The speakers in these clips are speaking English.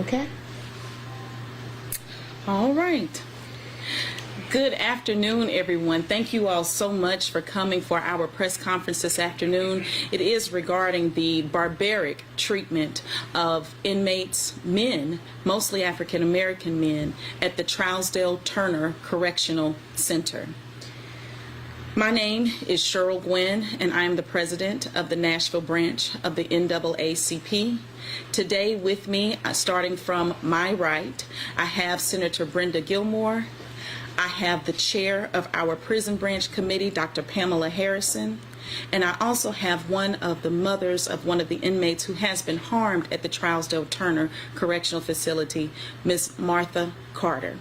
Okay. All right. Good afternoon, everyone. Thank you all so much for coming for our press conference this afternoon. It is regarding the barbaric treatment of inmates, men, mostly African American men, at the Trousdale Turner Correctional Center. My name is Cheryl Gwynn, and I am the president of the Nashville Branch of the NAACP. Today with me, starting from my right, I have Senator Brenda Gilmore. I have the chair of our Prison Branch Committee, Dr. Pamela Harrison, and I also have one of the mothers of one of the inmates who has been harmed at the Trousdale Turner Correctional Facility, Ms. Martha Carter.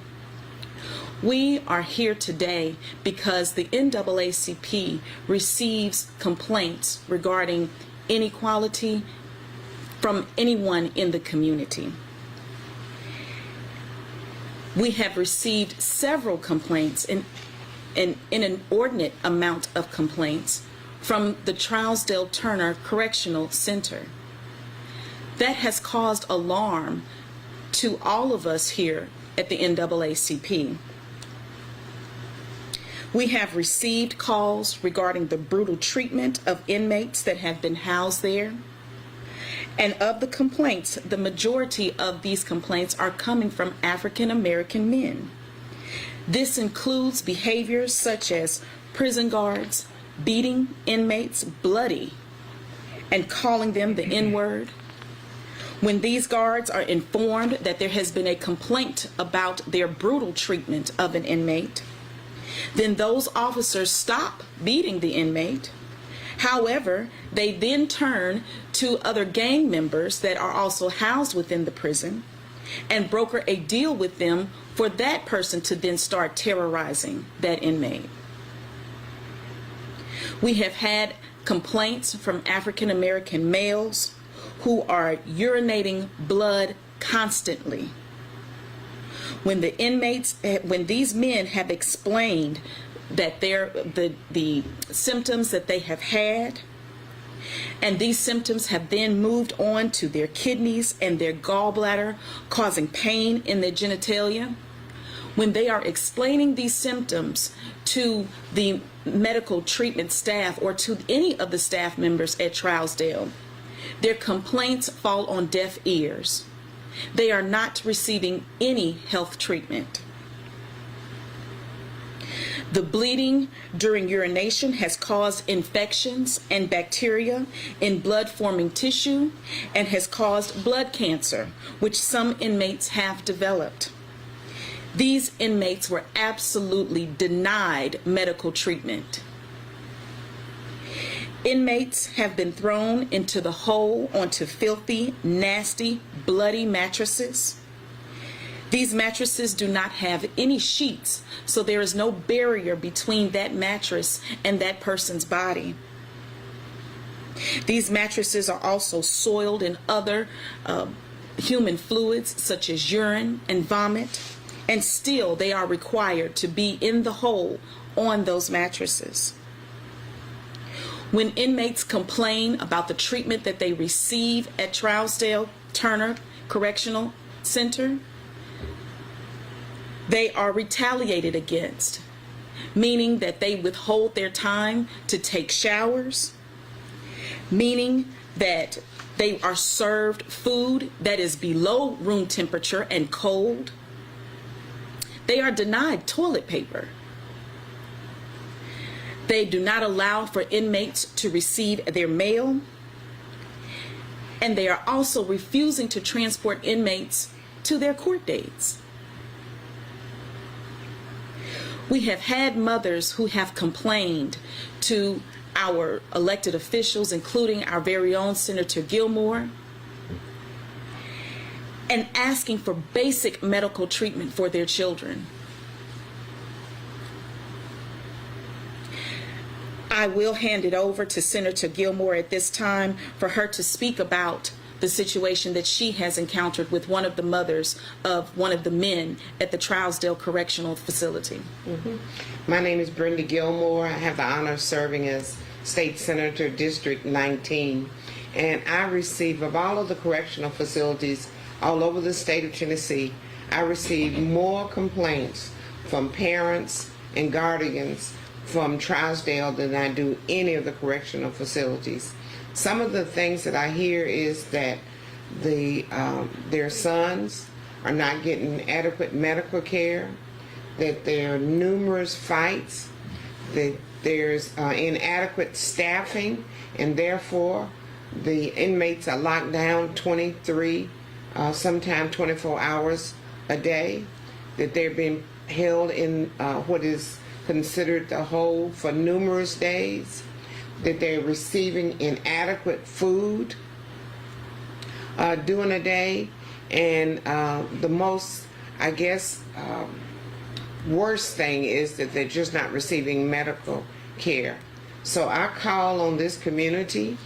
We are here today because the NAACP receives complaints regarding inequality from anyone in the community. We have received several complaints, an inordinate amount of complaints from the Trousdale Turner Correctional Center. That has caused alarm to all of us here at the NAACP. We have received calls regarding the brutal treatment of inmates that have been housed there. And of the complaints, the majority of these complaints are coming from African American men. This includes behaviors such as prison guards beating inmates bloody and calling them the N-word. When these guards are informed that there has been a complaint about their brutal treatment of an inmate, then those officers stop beating the inmate. However, they then turn to other gang members that are also housed within the prison and broker a deal with them for that person to then start terrorizing that inmate. We have had complaints from African American males who are urinating blood constantly. When these men have explained that the symptoms that they have had, and these symptoms have then moved on to their kidneys and their gallbladder, causing pain in their genitalia, when they are explaining these symptoms to the medical treatment staff or to any of the staff members at Trousdale, their complaints fall on deaf ears. They are not receiving any health treatment. The bleeding during urination has caused infections and bacteria in blood-forming tissue and has caused blood cancer, which some inmates have developed. These inmates were absolutely denied medical treatment. Inmates have been thrown into the hole onto filthy, nasty, bloody mattresses. These mattresses do not have any sheets, so there is no barrier between that mattress and that person's body. These mattresses are also soiled in other human fluids such as urine and vomit, and still they are required to be in the hole on those mattresses. When inmates complain about the treatment that they receive at Trousdale Turner Correctional Center, they are retaliated against, meaning that they withhold their time to take showers, meaning that they are served food that is below room temperature and cold. They are denied toilet paper. They do not allow for inmates to receive their mail. And they are also refusing to transport inmates to their court dates. We have had mothers who have complained to our elected officials, including our very own Senator Gilmore, and asking for basic medical treatment for their children. I will hand it over to Senator Gilmore at this time for her to speak about the situation that she has encountered with one of the mothers of one of the men at the Trousdale Correctional Facility. My name is Brenda Gilmore. I have the honor of serving as State Senator District 19. And I receive, of all of the correctional facilities all over the state of Tennessee, I receive more complaints from parents and guardians from Trousdale than I do any of the correctional facilities. Some of the things that I hear is that their sons are not getting adequate medical care, that there are numerous fights, that there's inadequate staffing, and therefore the inmates are locked down 23, sometimes 24 hours a day, that they're being held in what is considered the hold for numerous days, that they're receiving inadequate food during a day, and the most, I guess, worst thing is that they're just not receiving medical care. So I call on this community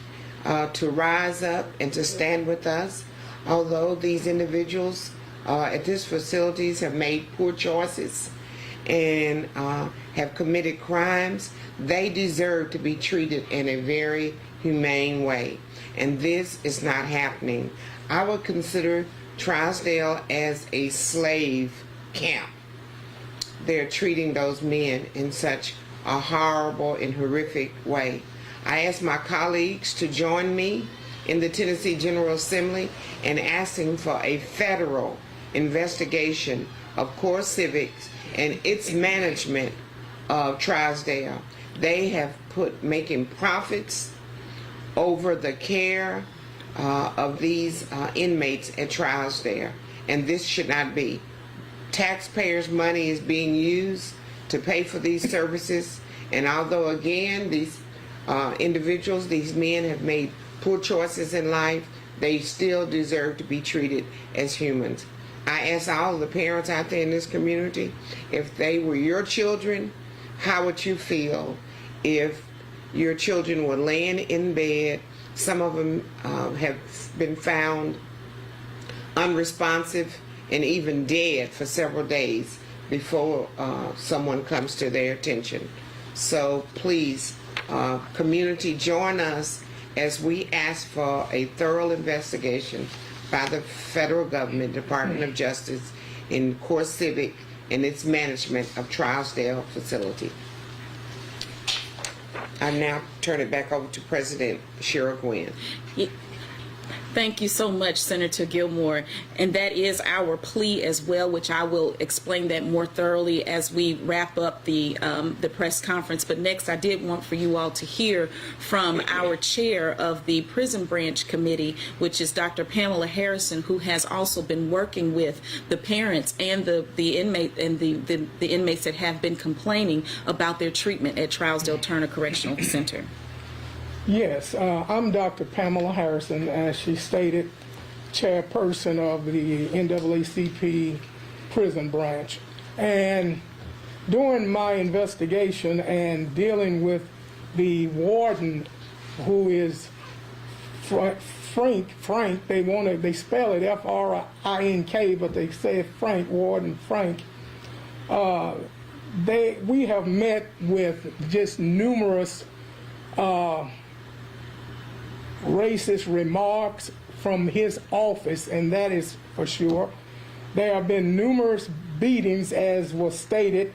to rise up and to stand with us. Although these individuals at these facilities have made poor choices and have committed crimes, they deserve to be treated in a very humane way. And this is not happening. I would consider Trousdale as a slave camp. They're treating those men in such a horrible and horrific way. I ask my colleagues to join me in the Tennessee General Assembly in asking for a federal investigation of Core Civics and its management of Trousdale. They have making profits over the care of these inmates at Trousdale, and this should not be. Taxpayers' money is being used to pay for these services, and although again these individuals, these men have made poor choices in life, they still deserve to be treated as humans. I ask all the parents out there in this community, if they were your children, how would you feel if your children were laying in bed? Some of them have been found unresponsive and even dead for several days before someone comes to their attention. So please, community, join us as we ask for a thorough investigation by the federal government, Department of Justice, in Core Civic and its management of Trousdale facility. I now turn it back over to President Cheryl Gwynn. Thank you so much, Senator Gilmore. And that is our plea as well, which I will explain that more thoroughly as we wrap up the press conference. But next, I did want for you all to hear from our chair of the Prison Branch Committee, which is Dr. Pamela Harrison, who has also been working with the parents and the inmate and the inmates that have been complaining about their treatment at Trousdale Turner Correctional Center. Yes, I'm Dr. Pamela Harrison, as she stated, chairperson of the NAACP Prison Branch. And during my investigation and dealing with the warden, who is Frank, they spell it F-R-I-N-K, but they say Frank, Warden Frank. We have met with just numerous racist remarks from his office, and that is for sure. There have been numerous beatings, as was stated.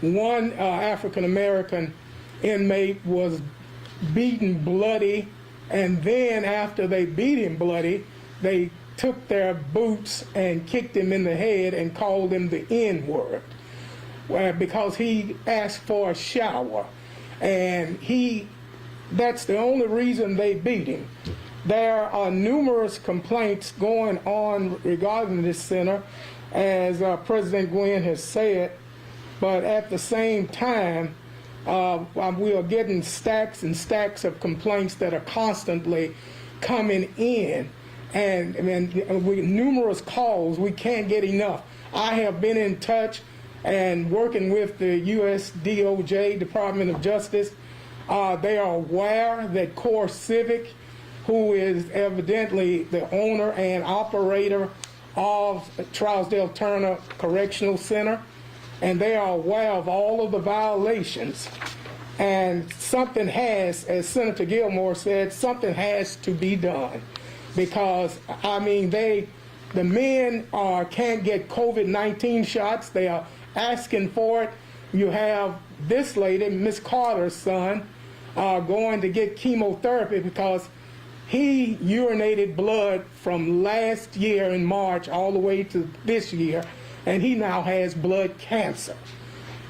One African-American inmate was beaten bloody, and then after they beat him bloody, they took their boots and kicked him in the head and called him the N-word because he asked for a shower, and that's the only reason they beat him. There are numerous complaints going on regarding this center, as President Gwynn has said, but at the same time, we are getting stacks and stacks of complaints that are constantly coming in, and numerous calls. We can't get enough. I have been in touch and working with the U.S. DOJ, Department of Justice. They are aware that Core Civic, who is evidently the owner and operator of Trousdale Turner Correctional Center, and they are aware of all of the violations. And something has, as Senator Gilmore said, something has to be done, because The men can't get COVID-19 shots. They are asking for it. You have this lady, Miss Carter's son, going to get chemotherapy because he urinated blood from last year in March all the way to this year, and he now has blood cancer.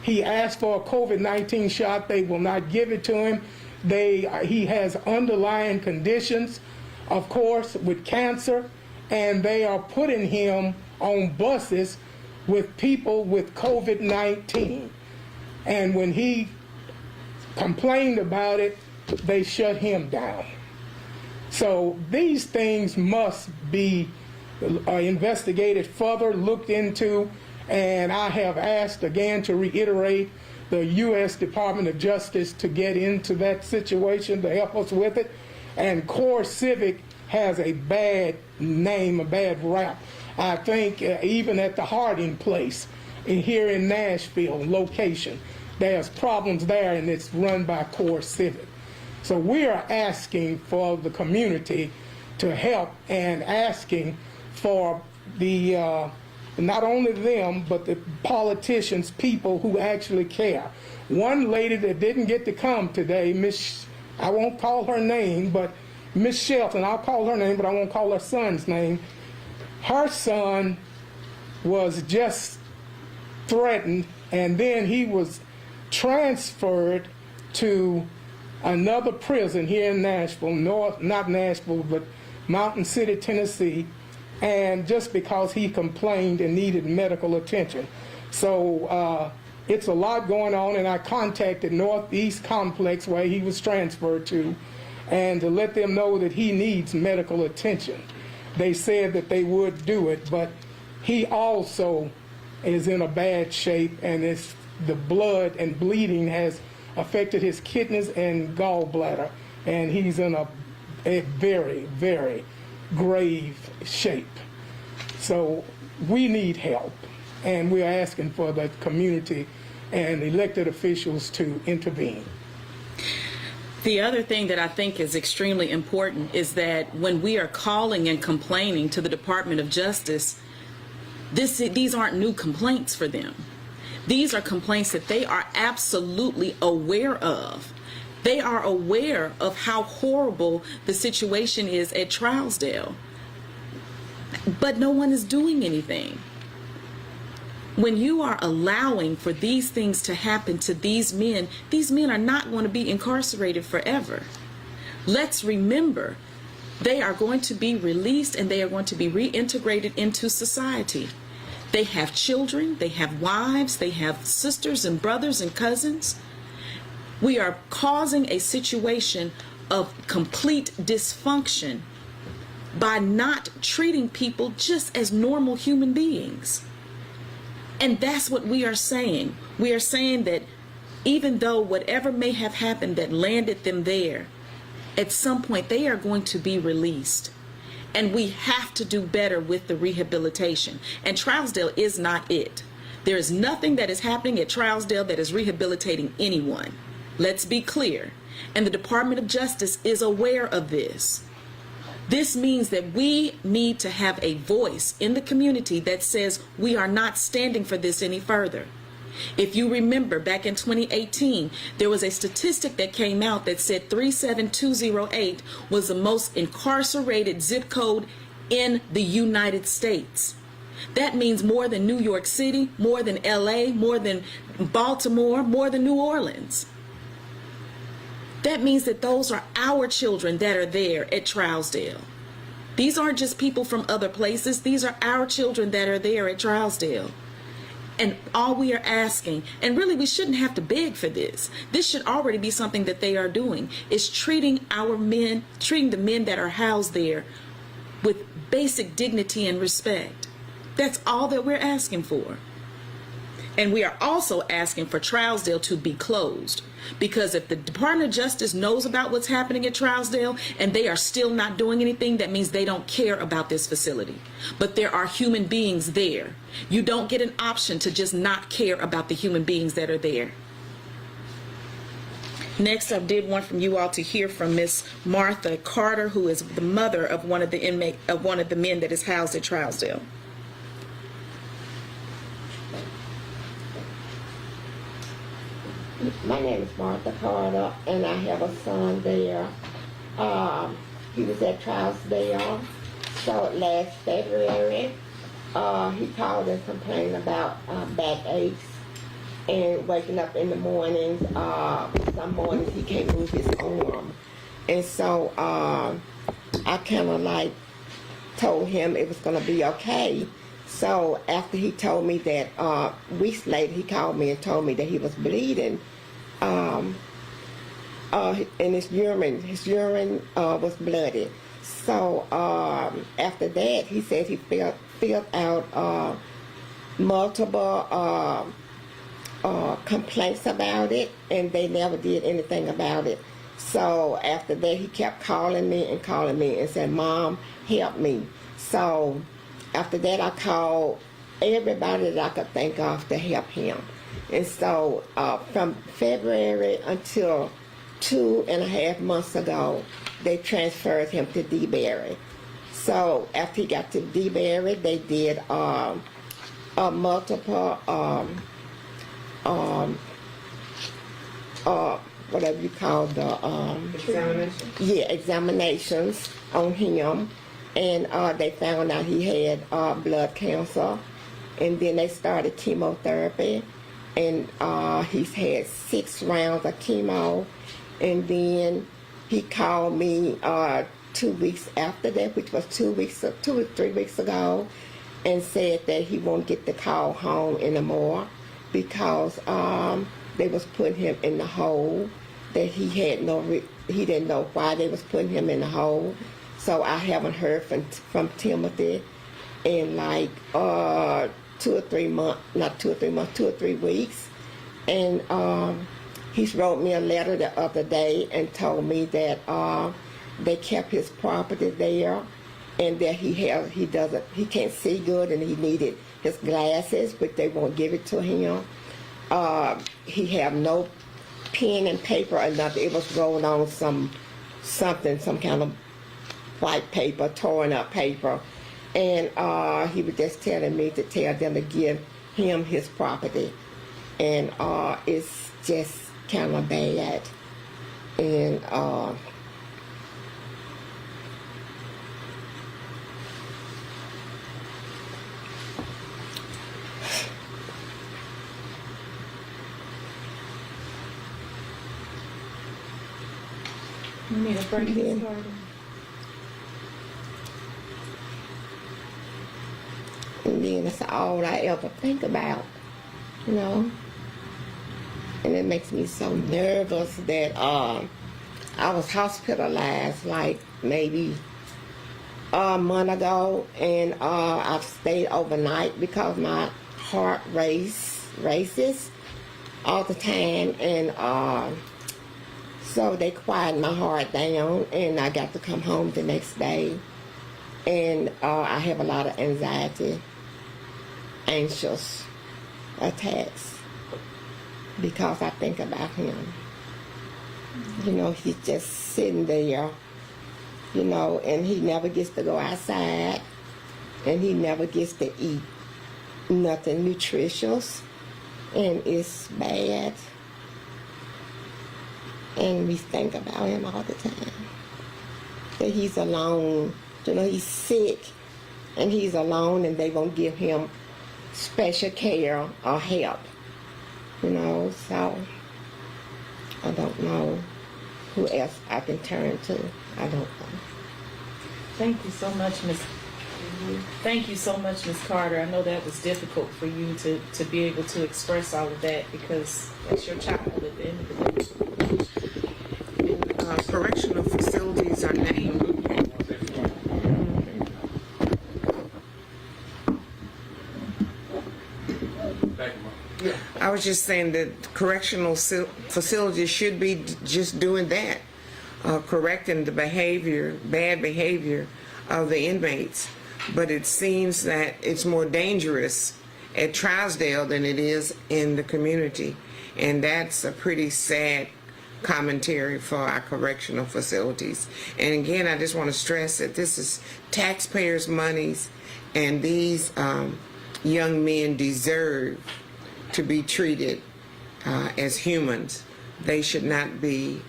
He asked for a COVID-19 shot. They will not give it to him. He has underlying conditions, of course, with cancer, and they are putting him on buses with people with COVID-19. And when he complained about it, they shut him down. So these things must be investigated further, looked into, and I have asked again to reiterate the U.S. Department of Justice to get into that situation to help us with it. And Core Civic has a bad name, a bad rap. I think even at the Harding place here in Nashville location, there's problems there, and it's run by Core Civic. So we are asking for the community to help and asking for the not only them, but the politicians, people who actually care. One lady that didn't get to come today, I won't call her name, but Miss Shelton, I'll call her name, but I won't call her son's name. Her son was just threatened, and then he was transferred to another prison here in Nashville, not Nashville, but Mountain City, Tennessee, and just because he complained and needed medical attention. So it's a lot going on, and I contacted Northeast Complex where he was transferred to, and to let them know that he needs medical attention. They said that they would do it, but he also is in a bad shape, and the blood and bleeding has affected his kidneys and gallbladder, and he's in a very, very grave shape. So we need help, and we're asking for the community and elected officials to intervene. The other thing that I think is extremely important is that when we are calling and complaining to the Department of Justice, these aren't new complaints for them. These are complaints that they are absolutely aware of. They are aware of how horrible the situation is at Trousdale, but no one is doing anything. When you are allowing for these things to happen to these men are not going to be incarcerated forever. Let's remember, they are going to be released and they are going to be reintegrated into society. They have children, they have wives, they have sisters and brothers and cousins. We are causing a situation of complete dysfunction by not treating people just as normal human beings. And that's what we are saying. We are saying that even though whatever may have happened that landed them there, at some point they are going to be released. And we have to do better with the rehabilitation. And Trousdale is not it. There is nothing that is happening at Trousdale that is rehabilitating anyone. Let's be clear. And the Department of Justice is aware of this. This means that we need to have a voice in the community that says we are not standing for this any further. If you remember, back in 2018, there was a statistic that came out that said 37208 was the most incarcerated zip code in the United States. That means more than New York City, more than LA, more than Baltimore, more than New Orleans. That means that those are our children that are there at Trousdale. These aren't just people from other places. These are our children that are there at Trousdale. And all we are asking, and really we shouldn't have to beg for this. This should already be something that they are doing, is treating our men, treating the men that are housed there with basic dignity and respect. That's all that we're asking for. And we are also asking for Trousdale to be closed. Because if the Department of Justice knows about what's happening at Trousdale and they are still not doing anything, that means they don't care about this facility. But there are human beings there. You don't get an option to just not care about the human beings that are there. Next, I did want from you all to hear from Miss Martha Carter, who is the mother of one of the men that is housed at Trousdale. My name is Martha Carter, and I have a son there. He was at Trousdale. So last February, he called and complained about back aches and waking up in the mornings. Some mornings he can't move his arm. And so I kind of like told him it was going to be okay. So after he told me that, weeks later he called me and told me that he was bleeding. And his urine was bloody. So after that, he said he filled out multiple complaints about it, and they never did anything about it. So after that, he kept calling me and said, "Mom, help me." So after that, I called everybody that I could think of to help him. And so from February until 2.5 months ago, they transferred him to DeBerry. So after he got to DeBerry, they did multiple whatever you call the examinations on him, and they found out he had blood cancer, and then they started chemotherapy, and he's had 6 rounds of chemo, and then he called me 2 weeks after that, which was 2 or 3 weeks ago, and said that he won't get the call home anymore because they was putting him in the hole, that he didn't know why they was putting him in the hole. So I haven't heard from Timothy in like 2 or 3 weeks. And he's wrote me a letter the other day and told me that they kept his property there, and that he can't see good, and he needed his glasses, but they won't give it to him. He have no pen and paper or nothing. It was rolled on some kind of white paper, torn up paper, and he was just telling me to tell them to give him his property, and it's just kind of bad, and You need a break this Yeah. morning? And then that's all I ever think about, you know. And it makes me so nervous that I was hospitalized like maybe a month ago, and I've stayed overnight because my heart races all the time, and so they quieted my heart down, and I got to come home the next day. And I have a lot of anxious attacks because I think about him. You know, he's just sitting there, you know, and he never gets to go outside, and he never gets to eat nothing nutritious, and it's bad. And we think about him all the time. That he's alone. You know, he's sick, and he's alone, and they won't give him special care or help. You know, so I don't know who else I can turn to. I don't know. Thank you so much, Miss. Thank you so much, Miss Carter. I know that was difficult for you to be able to express all of that because that's your child at the end of the day. Correctional facilities are named. I was just saying that correctional facilities should be just doing that, correcting the bad behavior of the inmates. But it seems that it's more dangerous at Trousdale than it is in the community. And that's a pretty sad commentary for our correctional facilities. And again, I just want to stress that this is taxpayers' monies, and these young men deserve to be treated as humans. They should not be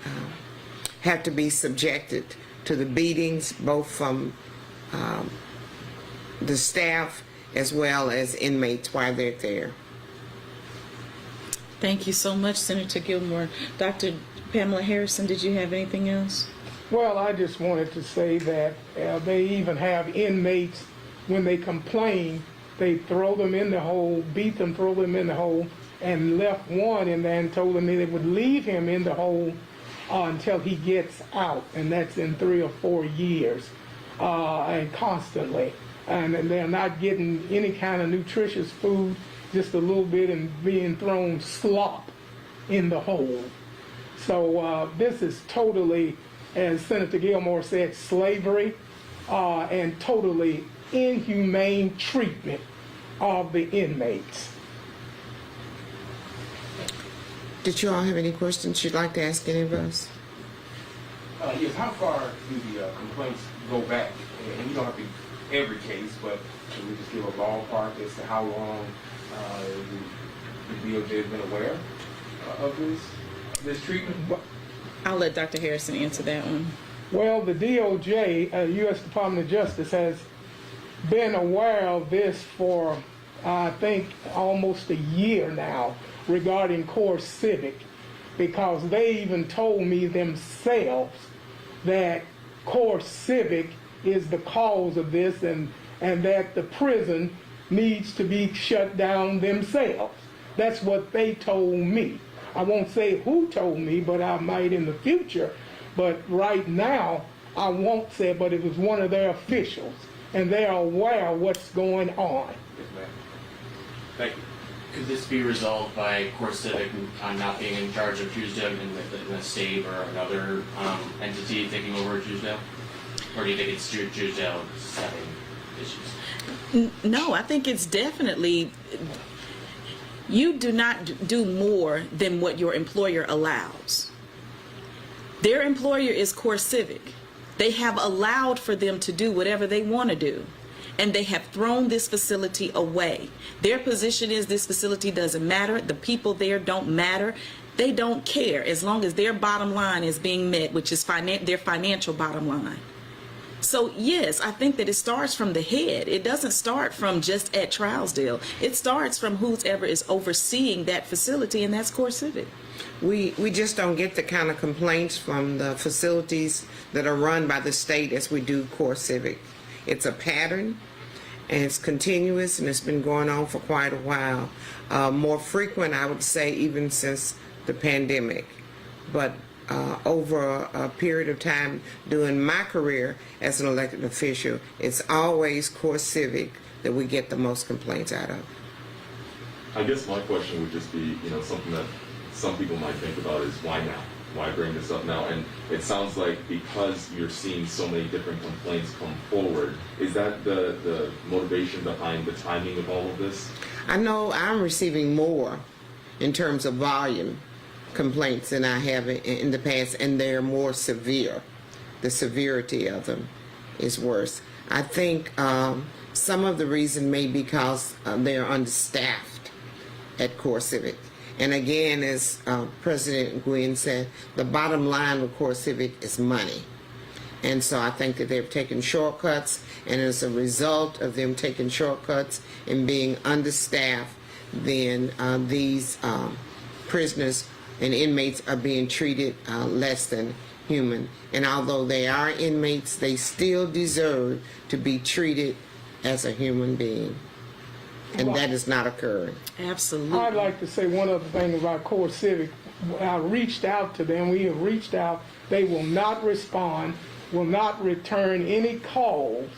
have to be subjected to the beatings, both from the staff as well as inmates while they're there. Thank you so much, Senator Gilmore. Dr. Pamela Harrison, did you have anything else? Well, I just wanted to say that they even have inmates, when they complain, they throw them in the hole, beat them, throw them in the hole, and left one in there and told them they would leave him in the hole until he gets out, and that's in 3 or 4 years, and constantly. And they're not getting any kind of nutritious food, just a little bit, and being thrown slop in the hole. So this is totally, as Senator Gilmore said, slavery and totally inhumane treatment of the inmates. Did you all have any questions you'd like to ask any of us? Yes, how far do the complaints go back? And you don't have to every case, but can we just give a ballpark as to how long the DOJ has been aware of this treatment? I'll let Dr. Harrison answer that one. Well, the DOJ, U.S. Department of Justice, has been aware of this for, I think, almost a year now regarding core civic, because they even told me themselves that core civic is the cause of this, and that the prison needs to be shut down themselves. That's what they told me. I won't say who told me, but I might in the future. But right now, I won't say it, but it was one of their officials, and they're aware of what's going on. Yes, ma'am. Thank you. Could this be resolved by core civic not being in charge of Trousdale in the state or another entity taking over Trousdale? Or do you think it's Trousdale having issues? No, I think it's definitely, you do not do more than what your employer allows. Their employer is core civic. They have allowed for them to do whatever they want to do, and they have thrown this facility away. Their position is this facility doesn't matter. The people there don't matter. They don't care as long as their bottom line is being met, which is their financial bottom line. So yes, I think that it starts from the head. It doesn't start from just at Trousdale. It starts from whoever is overseeing that facility, and that's core civic. We just don't get the kind of complaints from the facilities that are run by the state as we do core civic. It's a pattern, and it's continuous, and it's been going on for quite a while. More frequent, I would say, even since the pandemic. But over a period of time during my career as an elected official, it's always core civic that we get the most complaints out of. I guess my question would just be, something that some people might think about is why now? Why bring this up now? And it sounds like because you're seeing so many different complaints come forward, is that the motivation behind the timing of all of this? I know I'm receiving more in terms of volume complaints than I have in the past, and they're more severe. The severity of them is worse. I think some of the reason may be because they're understaffed at core civic. And again, as President Gwynn said, the bottom line with core civic is money. And so I think that they've taken shortcuts, and as a result of them taking shortcuts and being understaffed, then these prisoners and inmates are being treated less than human. And although they are inmates, they still deserve to be treated as a human being. And that is not occurring. Absolutely. I'd like to say one other thing about core civic. I reached out to them. We have reached out. They will not respond, will not return any calls.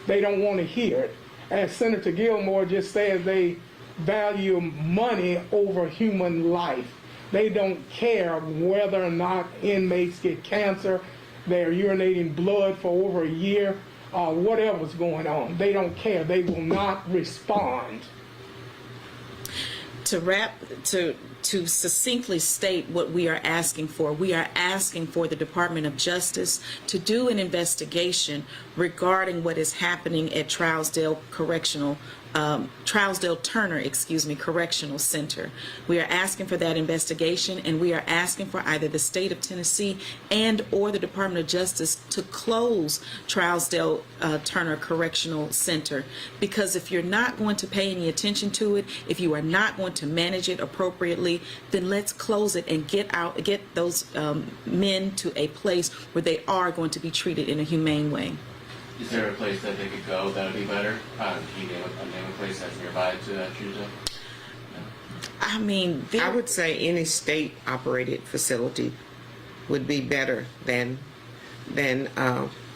They don't want to hear it. As Senator Gilmore just said, they value money over human life. They don't care whether or not inmates get cancer, they're urinating blood for over a year, whatever's going on. They don't care. They will not respond. To succinctly state what we are asking for, we are asking for the Department of Justice to do an investigation regarding what is happening at Trousdale Turner, Correctional Center. We are asking for that investigation, and we are asking for either the state of Tennessee and or the Department of Justice to close Trousdale Turner Correctional Center, because if you're not going to pay any attention to it, if you are not going to manage it appropriately, then let's close it and get those men to a place where they are going to be treated in a humane way. Is there a place that they could go that would be better? Can you name a place that's nearby to Trousdale? I mean, I would say any state-operated facility would be better than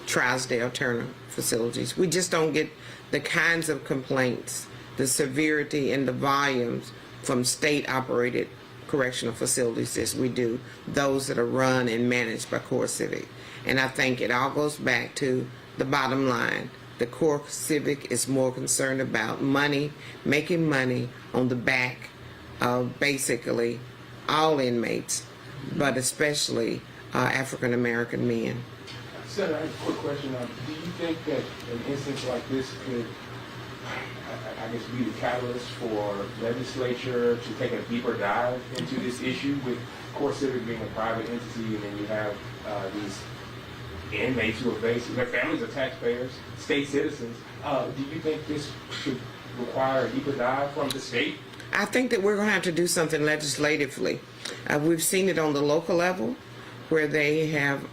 Trousdale Turner facilities. We just don't get the kinds of complaints, the severity and the volumes from state-operated correctional facilities as we do those that are run and managed by CoreCivic. And I think it all goes back to the bottom line. The CoreCivic is more concerned about money, making money on the back of basically all inmates, but especially African American men. Senator, I have a quick question. Do you think that an instance like this could, I guess, be the catalyst for legislature to take a deeper dive into this issue, with CoreCivic being a private entity, and then you have these inmates who are their families are taxpayers, state citizens. Do you think this should require a deeper dive from the state? I think that we're going to have to do something legislatively. We've seen it on the local level, where they have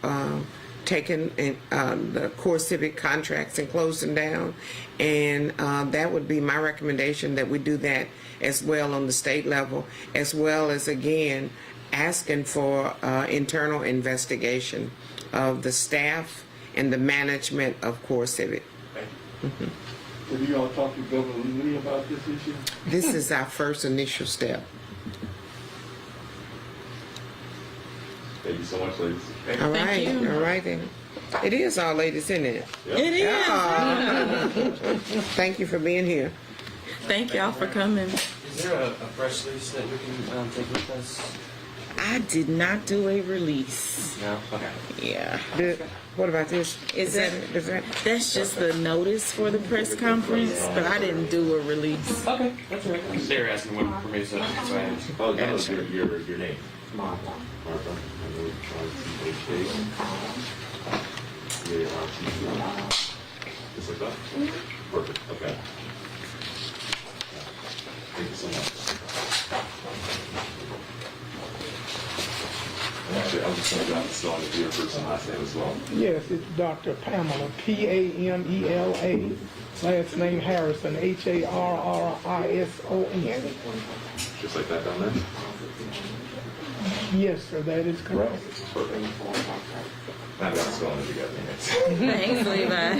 taken the CoreCivic contracts and closed them down, and that would be my recommendation, that we do that as well on the state level, as well as, again, asking for internal investigation of the staff and the management of CoreCivic. Have you all talked to Governor Lee about this issue? This is our first initial step. Thank you so much, ladies. All right, you. all right then. It is all ladies, isn't it? Yep. It is. Yeah. Thank you for being here. Thank y'all for coming. Is there a press release that we can take with us? I did not do a release. No? Okay. Yeah. What about this? Is that that's just the notice for the press conference, but I didn't do a release. Okay, that's all right. They were asking one for me, so I asked. Oh, that was your name. Martha. Martha. I know R-T-H-A. Just like that? Perfect. Okay. Thank you so much. Actually, I was just going to spell your first and last name as well. Yes, it's Dr. Pamela, P-A-M-E-L-A, last name Harrison, H-A-R-R-I-S-O-N. Just like that down there? Yes, sir, that is correct. Perfect. Now that's spelling it together. Thanks, Levi.